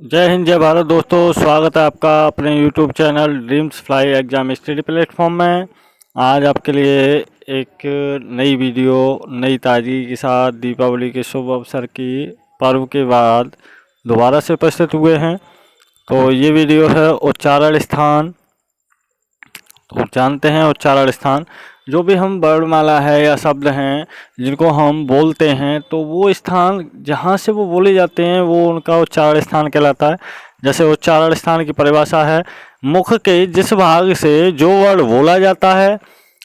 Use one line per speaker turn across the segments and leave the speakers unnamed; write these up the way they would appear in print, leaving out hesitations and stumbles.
जय हिंद जय भारत दोस्तों, स्वागत है आपका अपने YouTube channel dreams fly exam study platform में। आज आपके लिए एक नई वीडियो नई ताज़गी के साथ दीपावली के शुभ अवसर की पर्व के बाद दोबारा से उपस्थित हुए हैं। तो ये वीडियो है उच्चारण स्थान। तो जानते हैं उच्चारण स्थान, जो भी हम वर्णमाला है या शब्द हैं जिनको हम बोलते हैं तो वो स्थान जहाँ से वो बोले जाते हैं वो उनका उच्चारण स्थान कहलाता है। जैसे उच्चारण स्थान की परिभाषा है, मुख के जिस भाग से जो वर्ण बोला जाता है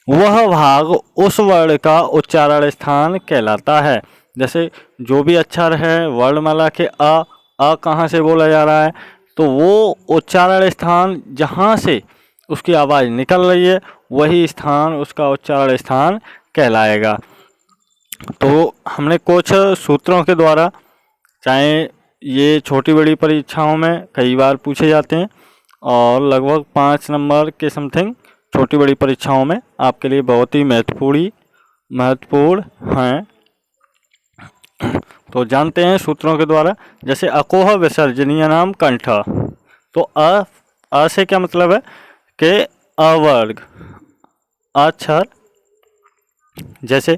वह भाग उस वर्ण का उच्चारण स्थान कहलाता है। जैसे जो भी अक्षर है वर्णमाला के अ कहाँ से बोला जा रहा है तो वो उच्चारण स्थान जहाँ से उसकी आवाज़ निकल रही है वही स्थान उसका उच्चारण स्थान कहलाएगा। तो हमने कुछ सूत्रों के द्वारा, चाहे ये छोटी बड़ी परीक्षाओं में कई बार पूछे जाते हैं और लगभग 5 नंबर के समथिंग छोटी बड़ी परीक्षाओं में आपके लिए बहुत ही महत्वपूर्ण हैं। तो जानते हैं सूत्रों के द्वारा। जैसे अकोह विसर्जनीय नाम कंठ, तो अ से क्या मतलब है कि अवर्ग अक्षर। जैसे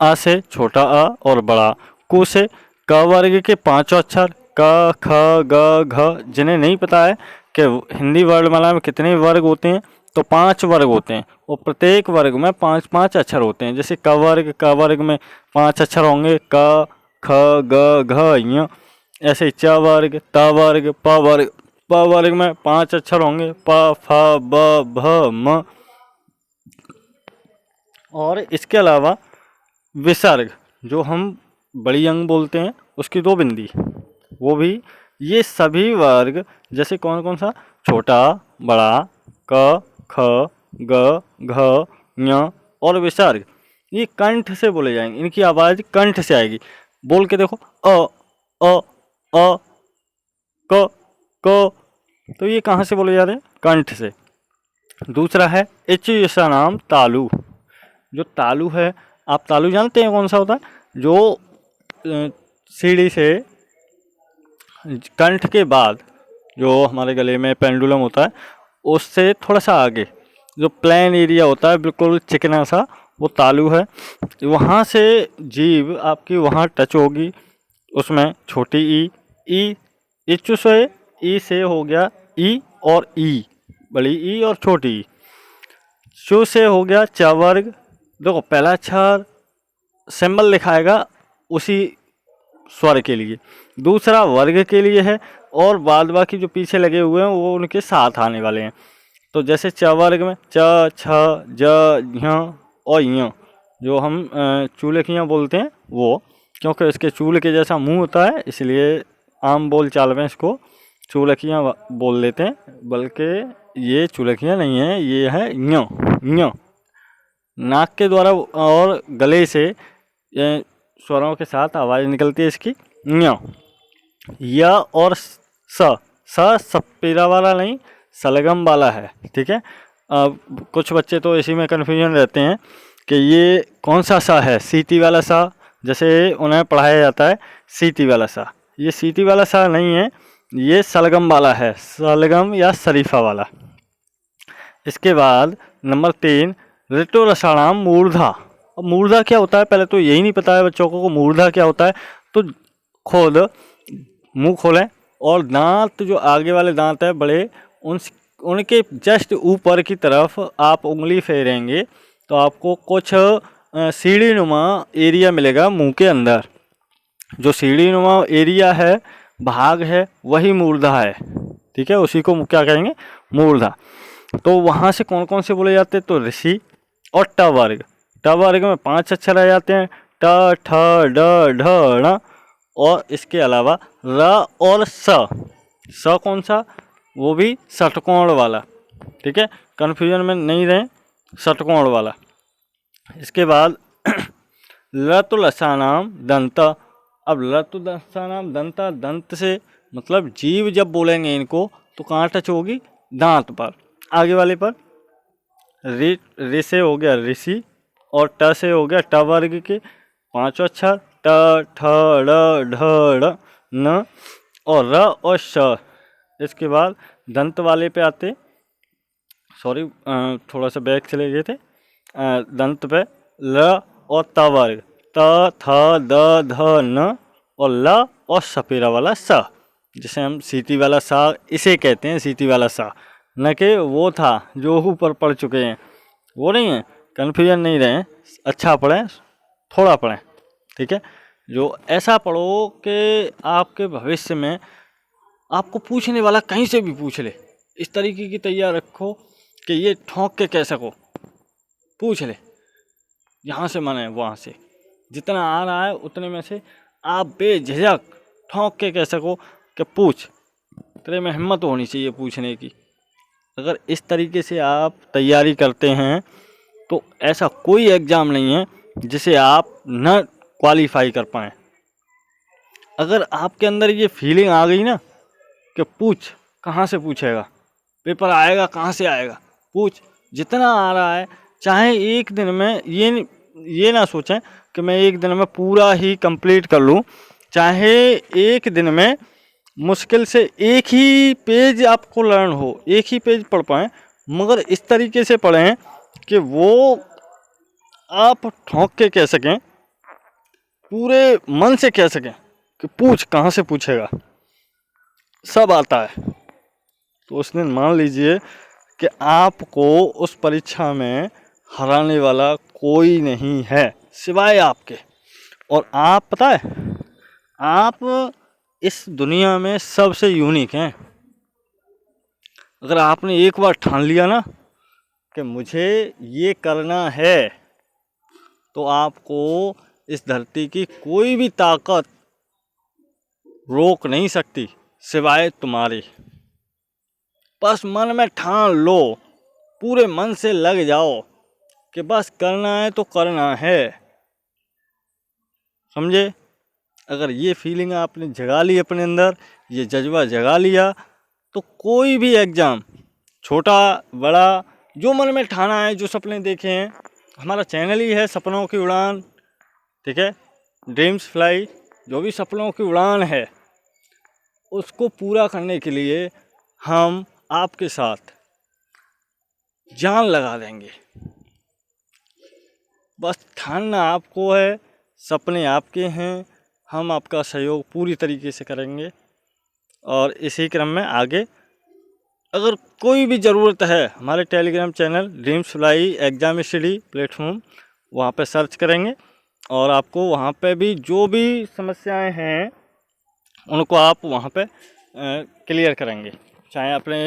अ से छोटा अ और बड़ा, कु से क वर्ग के 5 अक्षर क ख ग घ, जिन्हें नहीं पता है कि हिंदी वर्णमाला में कितने वर्ग होते हैं तो 5 वर्ग होते हैं और प्रत्येक वर्ग में 5-5 अक्षर होते हैं। जैसे क वर्ग में 5 अक्षर होंगे क ख ग घ ञ। ऐसे च वर्ग प वर्ग में 5 अक्षर होंगे प फ ब भ म। और इसके अलावा विसर्ग, जो हम बड़ी अंग बोलते हैं उसकी 2 बिंदी, वो भी ये सभी वर्ग जैसे कौन कौन सा, छोटा बड़ा क ख ग घ ञ और विसर्ग, ये कंठ से बोले जाएंगे। इनकी आवाज़ कंठ से आएगी। बोल के देखो अ क क, तो ये कहाँ से बोले जा रहे हैं, कंठ से। दूसरा है इच जैसा नाम तालु। जो तालु है, आप तालु जानते हैं कौन सा होता है, जो सीढ़ी से कंठ के बाद जो हमारे गले में पेंडुलम होता है उससे थोड़ा सा आगे जो प्लेन एरिया होता है बिल्कुल चिकना सा, वो तालु है। वहाँ से जीभ आपकी वहाँ टच होगी, उसमें छोटी ई इच्चु से ई से हो गया ई और ई, बड़ी ई और छोटी ई। चु से हो गया च वर्ग। देखो पहला अक्षर सिंबल लिखाएगा उसी स्वर के लिए, दूसरा वर्ग के लिए है और बाद बाकी जो पीछे लगे हुए हैं वो उनके साथ आने वाले हैं। तो जैसे च वर्ग में च छ ज झ और य, जो हम चूलकियाँ बोलते हैं वो, क्योंकि इसके चूल के जैसा मुंह होता है इसलिए आम बोल चाल में इसको चूलकियाँ बोल लेते हैं, बल्कि ये चूलकियाँ नहीं है, ये है ञ। नाक के द्वारा और गले से स्वरों के साथ आवाज़ निकलती है इसकी ञ। य और स सपेरा वाला नहीं, सलगम वाला है, ठीक है। कुछ बच्चे तो इसी में कन्फ्यूजन रहते हैं कि ये कौन सा सा है, सीटी वाला सा, जैसे उन्हें पढ़ाया जाता है सीटी वाला सा। ये सीटी वाला सा नहीं है, ये सलगम वाला है, सलगम या शरीफा वाला। इसके बाद नंबर 3 ऋतु रसाणाम मूर्धा। अब मूर्धा क्या होता है, पहले तो यही नहीं पता है बच्चों को मूर्धा क्या होता है। तो खुद मुंह खोलें और दांत जो आगे वाले दांत है बड़े, उनके जस्ट ऊपर की तरफ आप उंगली फेरेंगे तो आपको कुछ सीढ़ी नुमा एरिया मिलेगा मुंह के अंदर। जो सीढ़ी नुमा एरिया है, भाग है, वही मूर्धा है, ठीक है। उसी को क्या कहेंगे, मूर्धा। तो वहाँ से कौन कौन से बोले जाते हैं तो ऋषि और ट वर्ग। ट वर्ग में 5 अक्षर आ जाते हैं ट ठ ड ढ ण। और इसके अलावा र और स कौन सा, वो भी षटकोण वाला, ठीक है, कन्फ्यूजन में नहीं रहे, षटकोण वाला। इसके बाद लतु लसानाम दंत। अब लतु लसानाम दंत, दंत से मतलब जीव जब बोलेंगे इनको तो कहाँ टच होगी, दांत पर, आगे वाले पर। रि से हो गया ऋषि और ट से हो गया ट वर्ग के 5 अक्षर ट ठ ड ढ ड़ न। और र और श। इसके बाद दंत वाले पे आते, सॉरी थोड़ा सा बैक चले गए थे। दंत पे ल और त वर्ग, त थ द ध न और ल और सपेरा वाला स, जिसे हम सीटी वाला सा इसे कहते हैं, सीटी वाला सा, न कि वो था जो ऊपर पढ़ चुके हैं, वो नहीं है। कन्फ्यूजन नहीं रहे, अच्छा पढ़ें, थोड़ा पढ़ें, ठीक है। जो ऐसा पढ़ो कि आपके भविष्य में आपको पूछने वाला कहीं से भी पूछ ले, इस तरीके की तैयार रखो कि ये ठोंक के कह सको, पूछ ले, यहाँ से माने वहाँ से, जितना आ रहा है उतने में से आप बेझिझक ठोंक के कह सको कि पूछ, तेरे में हिम्मत होनी चाहिए पूछने की। अगर इस तरीके से आप तैयारी करते हैं तो ऐसा कोई एग्ज़ाम नहीं है जिसे आप न क्वालिफाई कर पाएँ। अगर आपके अंदर ये फीलिंग आ गई ना कि पूछ, कहाँ से पूछेगा, पेपर आएगा कहाँ से आएगा, पूछ, जितना आ रहा है। चाहे एक दिन में ये ना सोचें कि मैं एक दिन में पूरा ही कंप्लीट कर लूँ, चाहे एक दिन में मुश्किल से एक ही पेज आपको लर्न हो, एक ही पेज पढ़ पाएँ, मगर इस तरीके से पढ़ें कि वो आप ठोंक के कह सकें, पूरे मन से कह सकें कि पूछ, कहाँ से पूछेगा, सब आता है। तो उस दिन मान लीजिए कि आपको उस परीक्षा में हराने वाला कोई नहीं है सिवाय आपके। और आप पता है, आप इस दुनिया में सबसे यूनिक हैं। अगर आपने एक बार ठान लिया ना कि मुझे ये करना है, तो आपको इस धरती की कोई भी ताकत रोक नहीं सकती सिवाय तुम्हारे। बस मन में ठान लो, पूरे मन से लग जाओ कि बस करना है तो करना है, समझे। अगर ये फीलिंग आपने जगा ली अपने अंदर, ये जज्बा जगा लिया, तो कोई भी एग्ज़ाम, छोटा बड़ा, जो मन में ठाना है, जो सपने देखे हैं, हमारा चैनल ही है सपनों की उड़ान, ठीक है, ड्रीम्स फ्लाई। जो भी सपनों की उड़ान है उसको पूरा करने के लिए हम आपके साथ जान लगा देंगे। बस ठानना आपको है, सपने आपके हैं, हम आपका सहयोग पूरी तरीके से करेंगे। और इसी क्रम में आगे अगर कोई भी ज़रूरत है, हमारे Telegram channel dreams fly exam study platform, वहाँ पे सर्च करेंगे और आपको वहाँ पे भी जो भी समस्याएं हैं उनको आप वहाँ पे क्लियर करेंगे। चाहे अपने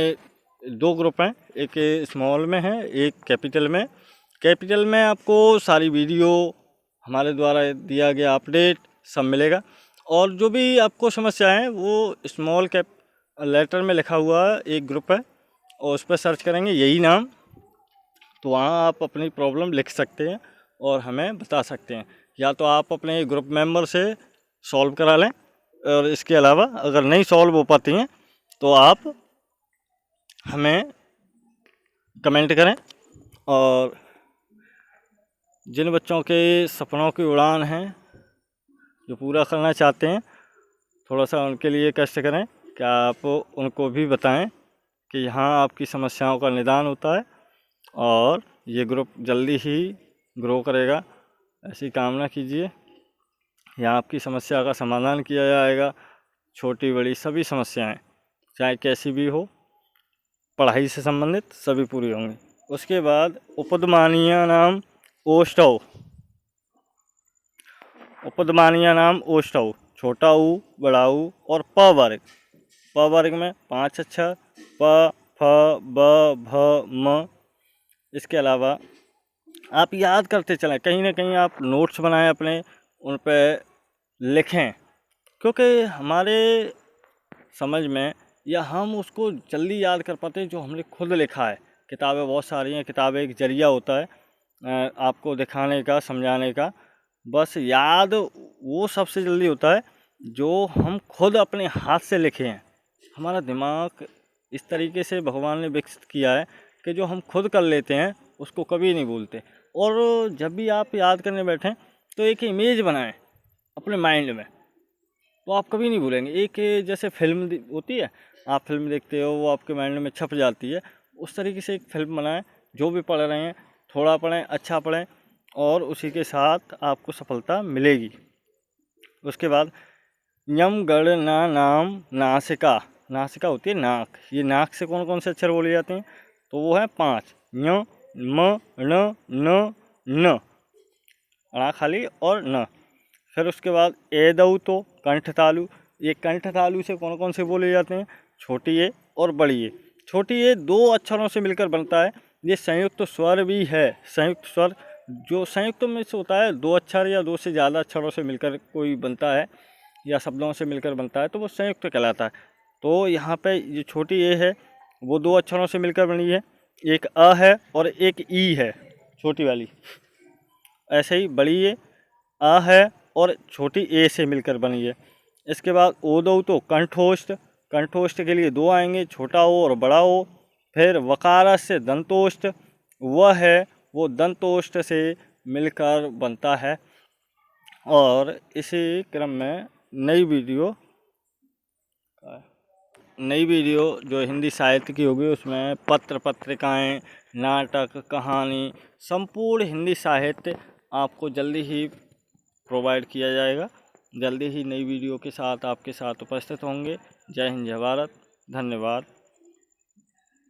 2 ग्रुप हैं, एक स्मॉल में है, एक कैपिटल में। कैपिटल में आपको सारी वीडियो, हमारे द्वारा दिया गया अपडेट सब मिलेगा। और जो भी आपको समस्या है वो स्मॉल कैप लेटर में लिखा हुआ एक ग्रुप है, और उस पर सर्च करेंगे यही नाम, तो वहाँ आप अपनी प्रॉब्लम लिख सकते हैं और हमें बता सकते हैं। या तो आप अपने ग्रुप मेंबर से सॉल्व करा लें, और इसके अलावा अगर नहीं सॉल्व हो पाती हैं तो आप हमें कमेंट करें। और जिन बच्चों के सपनों की उड़ान है, जो पूरा करना चाहते हैं, थोड़ा सा उनके लिए कष्ट करें कि आप उनको भी बताएं कि यहाँ आपकी समस्याओं का निदान होता है और ये ग्रुप जल्दी ही ग्रो करेगा, ऐसी कामना कीजिए। यहाँ आपकी समस्या का समाधान किया जाएगा, छोटी बड़ी सभी समस्याएं चाहे कैसी भी हो, पढ़ाई से संबंधित सभी पूरी होंगी। उसके बाद उपदमानीय नाम ओष्ठौ, उपदमानीय नाम ओष्ठौ, छोटा ऊ, बड़ा ऊ और प वर्ग। प वर्ग में 5 अक्षर प, फ, ब, भ, म। इसके अलावा आप याद करते चलें, कहीं ना कहीं आप नोट्स बनाएं अपने, उन पर लिखें, क्योंकि हमारे समझ में या हम उसको जल्दी याद कर पाते हैं जो हमने खुद लिखा है। किताबें बहुत सारी हैं, किताबें एक जरिया होता है आपको दिखाने का, समझाने का। बस याद वो सबसे जल्दी होता है जो हम खुद अपने हाथ से लिखे हैं। हमारा दिमाग इस तरीके से भगवान ने विकसित किया है कि जो हम खुद कर लेते हैं उसको कभी नहीं भूलते। और जब भी आप याद करने बैठें तो एक इमेज बनाएं अपने माइंड में, वो आप कभी नहीं भूलेंगे। एक जैसे फिल्म होती है, आप फिल्म देखते हो, वो आपके माइंड में छप जाती है, उस तरीके से एक फिल्म बनाएं। जो भी पढ़ रहे हैं थोड़ा पढ़ें, अच्छा पढ़ें, और उसी के साथ आपको सफलता मिलेगी। उसके बाद यम गणना नाम नासिका, नासिका होती है नाक, ये नाक से कौन कौन से अक्षर बोले जाते हैं, तो वो है 5, य म ण न न, अणा खाली और न। फिर उसके बाद ए दऊ तो कंठ तालु, ये कंठ तालु से कौन कौन से बोले जाते हैं, छोटी ए और बड़ी ए। छोटी ए 2 अक्षरों से मिलकर बनता है, ये संयुक्त स्वर भी है। संयुक्त स्वर जो संयुक्त में से होता है, 2 अक्षर या 2 से ज़्यादा अक्षरों से मिलकर कोई बनता है या शब्दों से मिलकर बनता है, तो वो संयुक्त कहलाता है। तो यहाँ पे ये छोटी ए है, वो 2 अक्षरों से मिलकर बनी है, एक अ है और एक ई है, छोटी वाली। ऐसे ही बड़ी ए अ है और छोटी ए से मिलकर बनी है। इसके बाद ओ दो तो कंठोष्ठ, कंठोष्ठ के लिए 2 आएंगे, छोटा ओ और बड़ा ओ। फिर वकार से दंतोष्ठ, वह है वो दंतोष्ठ से मिलकर बनता है। और इसी क्रम में नई वीडियो जो हिंदी साहित्य की होगी, उसमें पत्र पत्रिकाएं, नाटक, कहानी, संपूर्ण हिंदी साहित्य आपको जल्दी ही प्रोवाइड किया जाएगा। जल्दी ही नई वीडियो के साथ आपके साथ उपस्थित होंगे। जय हिंद, जय भारत, धन्यवाद।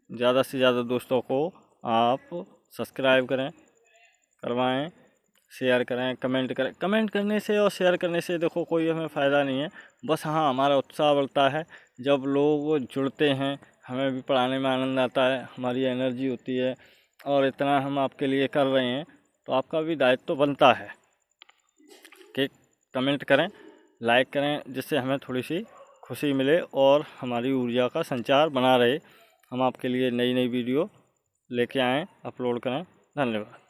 ज़्यादा से ज़्यादा दोस्तों को आप सब्सक्राइब करवाएं, शेयर करें, कमेंट करें। कमेंट करने से और शेयर करने से देखो कोई हमें फ़ायदा नहीं है, बस हाँ हमारा उत्साह बढ़ता है जब लोग जुड़ते हैं, हमें भी पढ़ाने में आनंद आता है, हमारी एनर्जी होती है, और इतना हम आपके लिए कर रहे हैं तो आपका भी दायित्व तो बनता है कि कमेंट करें, लाइक करें, जिससे हमें थोड़ी सी खुशी मिले और हमारी ऊर्जा का संचार बना रहे। हम आपके लिए नई नई वीडियो लेके आएँ, अपलोड करें। धन्यवाद।